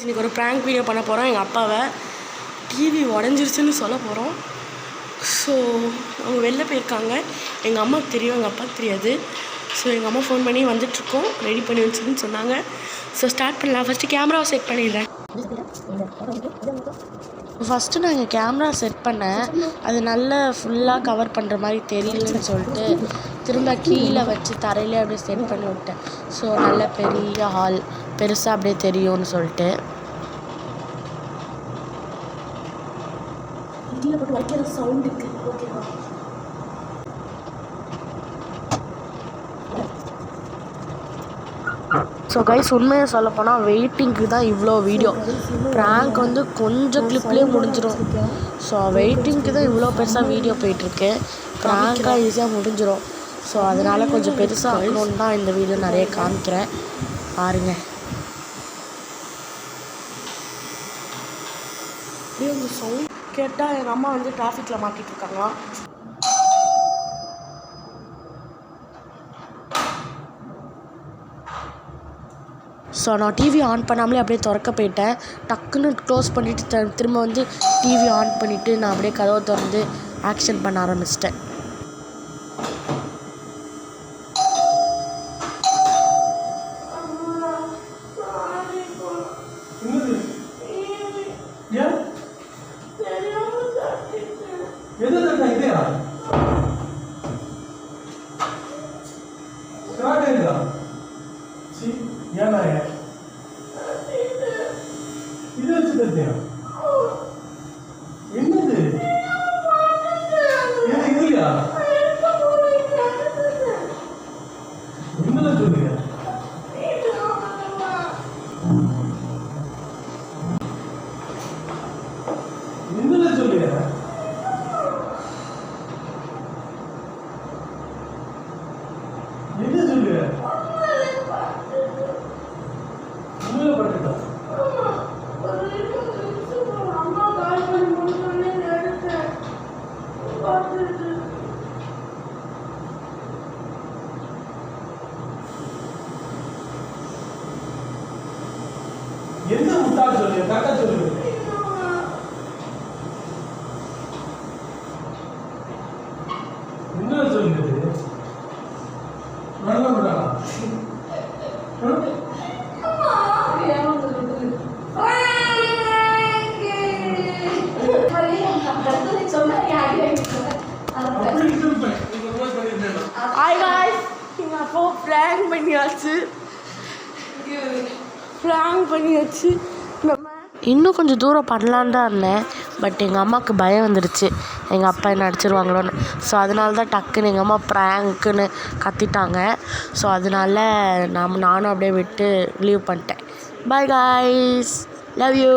இன்றைக்கி ஒரு prank video பண்ண போகிறோம். எங்கள் அப்பாவை டிவி உடஞ்சிருச்சுன்னு சொல்ல போகிறோம். ஸோ அவங்க வெளில போயிருக்காங்க. எங்கள் அம்மாவுக்கு தெரியும், எங்கள் அப்பாவுக்கு தெரியாது. ஸோ எங்கள் அம்மா ஃபோன் பண்ணி வந்துட்டுருக்கோம், ரெடி பண்ணி வச்சுருன்னு சொன்னாங்க. ஸோ ஸ்டார்ட் பண்ணலாம். ஃபஸ்ட்டு கேமராவை செட் பண்ணிடுறேன். ஃபஸ்ட்டு நான் இங்கே கேமரா செட் பண்ணேன். அது நல்லா ஃபுல்லாக கவர் பண்ணுற மாதிரி தெரியலன்னு சொல்லிட்டு திரும்ப கீழே வச்சு தரையிலே அப்படியே செட் பண்ணி விட்டேன். ஸோ நல்ல பெரிய ஹால் பெருசாக அப்படியே தெரியும்னு சொல்லிட்டு கீழே போட்டு வைக்கிற சவுண்டுக்கு ஓகேவா. ஸோ கைஸ், உண்மையை சொல்ல போனால் வெயிட்டிங்க்கு தான் இவ்வளோ வீடியோ. ப்ராங்க் வந்து கொஞ்சம் கிளிப்லேயே முடிஞ்சிடும். ஸோ வெயிட்டிங்க்கு தான் இவ்வளோ பெருசாக வீடியோ போயிட்டுருக்கு. ப்ராங்காக ஈஸியாக முடிஞ்சிடும். ஸோ அதனால் கொஞ்சம் பெருசாக ஆகணுன்னு தான் இந்த வீடியோ நிறைய காமிக்கிறேன். பாருங்க, அப்படியே உங்கள் சவுண்ட் கேட்டால் எங்கள் அம்மா வந்து டிராஃபிக்கில் மாட்டிகிட்டு இருக்காங்க. ஸோ நான் டிவி ஆன் பண்ணாமலே அப்படியே திறக்க போயிட்டேன். டக்குன்னு க்ளோஸ் பண்ணிவிட்டு திரும்ப வந்து டிவி ஆன் பண்ணிவிட்டு நான் அப்படியே கதவை திறந்து ஆக்ஷன் பண்ண ஆரம்பிச்சிட்டேன். என்ன முட்டாள் சொல்லு, கரெக்டா சொல்லு. என்ன சொல்லுது? நல்ல முட்டாளா? ஹாய் காய்ஸ், எங்கள் அப்பா ப்ராங்க் பண்ணியாச்சு. இன்னும் கொஞ்சம் தூரம் பண்ணலான்னு தான் இருந்தேன். பட் எங்கள் அம்மாவுக்கு பயம் வந்துடுச்சு, எங்கள் அப்பா என்ன அடிச்சிருவாங்களோன்னு. ஸோ அதனால தான் டக்குன்னு எங்கள் அம்மா ப்ராங்க்குன்னு கத்திட்டாங்க. ஸோ அதனால நானும் அப்படியே விட்டு லீவ் பண்ணிட்டேன். Bye guys, love you.